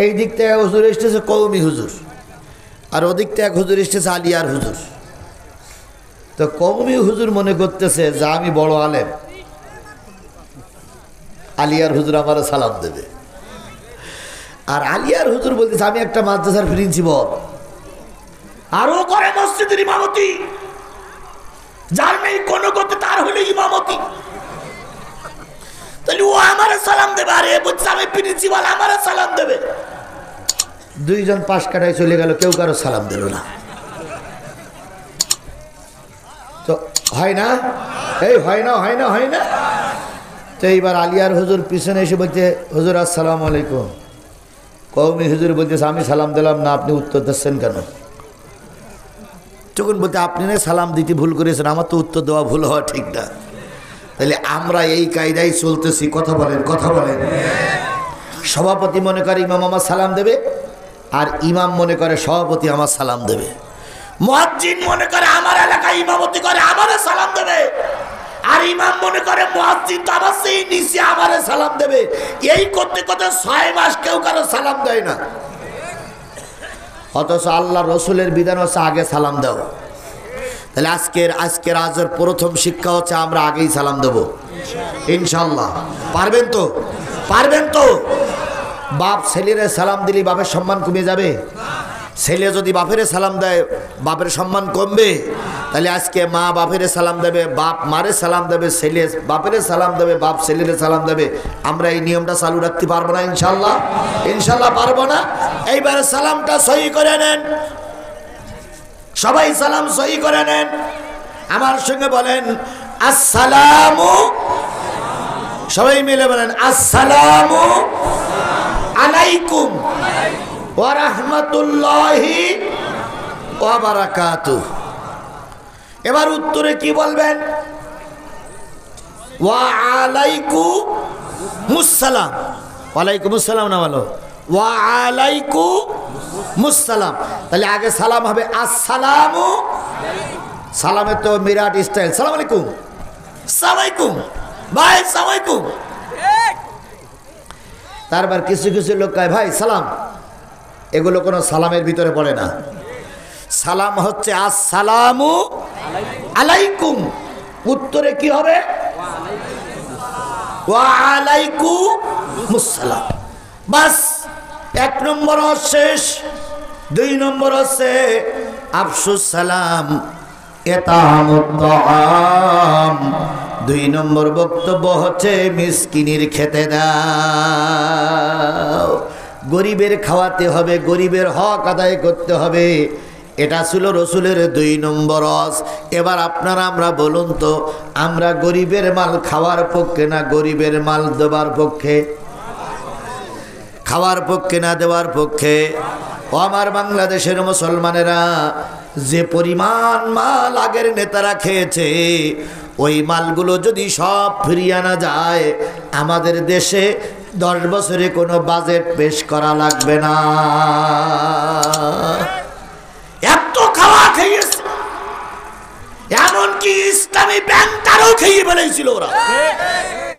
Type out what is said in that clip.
এই দিক থেকে হুজুর এসেছে কওমি হুজুর, আর ওদিক থেকে হুজুর এসেছে আলিয়ার হুজুর। তো কওমি হুজুর মনে করতেছে যে আমি বড় আলেম, আলিয়ার হুজুর আমার সালাম দেবে। আর আলিয়ার হুজুর বলতেছে আমি একটা মাদ্রাসার প্রিন্সিপাল, আর ও করে মসজিদের ইমামতি, যার নেই কোনো গতি তার হলে ইমামতি। তাহলে ও আমার সালাম দেবে, আর এ বলছে আমি প্রিন্সিপাল আমার সালাম দেবে। দুইজন পাশ কাটায় চলে গেল, কেউ কারো সালাম দিল না। তো হয় না, এই হয় না, হয় না, হয় না। তো এইবার আলিয়ার হুজুর পিছনে এসে বলছে হুজুর আসসালামু আলাইকুম। কওমি হুজুর বলতেছে আমি সালাম দিলাম না, আপনি উত্তর দিচ্ছেন কেন? তখন বলতে আপনি না সালাম দিতে ভুল করেছেন, আমার তো উত্তর দেওয়া ভুল হওয়া ঠিক না। তাহলে আমরা এই কায়দায় চলতেছি। কথা বলেন, কথা বলেন। সভাপতি মনে করে ইমাম আমার সালাম দেবে, আর ইমাম মনে করে সভাপতি আমার সালাম দেবে। মুয়াজ্জিন মনে করে আমার এলাকায় ইমামতি করে আমারে সালাম দেবে, আর ইমাম মনে করে মুয়াজ্জিন তো আমার সেই নিচে আমারে সালাম দেবে। এই করতে করতে 6 মাস কেউ কারো সালাম দেয় না। অথচ আল্লাহ রসুলের বিধান হচ্ছে আগে সালাম দাও। তাহলে আজকের আজের প্রথম শিক্ষা হচ্ছে আমরা আগেই সালাম দেবো ইনশাল্লাহ। পারবেন তো? পারবেন তো? বাপ ছেলেরে সালাম দিলে বাপের সম্মান কমে যাবে? ছেলে যদি বাপেরে সালাম দেয় বাপের সম্মান কমবে? তাহলে আজকে মা বাপেরে সালাম দেবে, বাপ মারে সালাম দেবে, ছেলে বাপেরে সালাম দেবে, বাপ ছেলেরে সালাম দেবে। আমরা এই নিয়মটা চালু রাখতে পারবো না ইনশাল্লাহ? ইনশাল্লাহ পারবো না। এইবার সালামটা সহি করে নেন, সবাই সালাম সহি করে নেন। আমার সঙ্গে বলেন আসসালামু, সবাই মিলে বলেন আসসালামু আলাইকুম ওয়া রাহমাতুল্লাহি ওয়া বারাকাতুহু। এবার উত্তরে কি বলবেন? ওয়া আলাইকুমুস সালাম। ওয়ালাইকুমুস সালাম না বলো, ওয়া আলাইকুমুস সালাম। তাহলে আগে সালাম হবে আসসালামু, সালামের তো মিরাট স্টাইল, সালাম আলাইকুম, সালাম আলাইকুম ভাই, সালাম আলাইকুম। তারপর কিছু কিছু লোক কয় ভাই সালাম, এগুলো কোনো সালামের ভিতরে পড়ে না। সালাম হচ্ছে আসসালামু আলাইকুম, উত্তরে কি হবে? ওয়া আলাইকুমুস সালাম। বাস, 1 নম্বর শেষ। 2 নম্বর হচ্ছে আফসুস সালাম ইতামুত তাআম। 2 নম্বর বক্তব্য হচ্ছে মিসকিনের খেতে দাও, গরিবের খাওয়াতে হবে, গরিবের হক আদায় করতে হবে। এটা ছিল রসুলের 2 নম্বর। এবার আপনারা আমরা বলুন তো, আমরা গরিবের মাল খাওয়ার পক্ষে না গরিবের মাল দেওয়ার পক্ষে? খাওয়ার পক্ষে না দেওয়ার পক্ষে? ও আমার বাংলাদেশের মুসলমানেরা, যে পরিমাণ মাল আগের নেতারা খেয়েছে, ওই মালগুলো যদি সব ফিরিয়ে আনা যায়, আমাদের দেশে 10 বছরে কোনো বাজেট পেশ করা লাগবে না। এত খাওয়া খেয়েছে, এমনকি ইসলামী ব্যাংক তারও খেয়ে ফেলেছিল ওরা।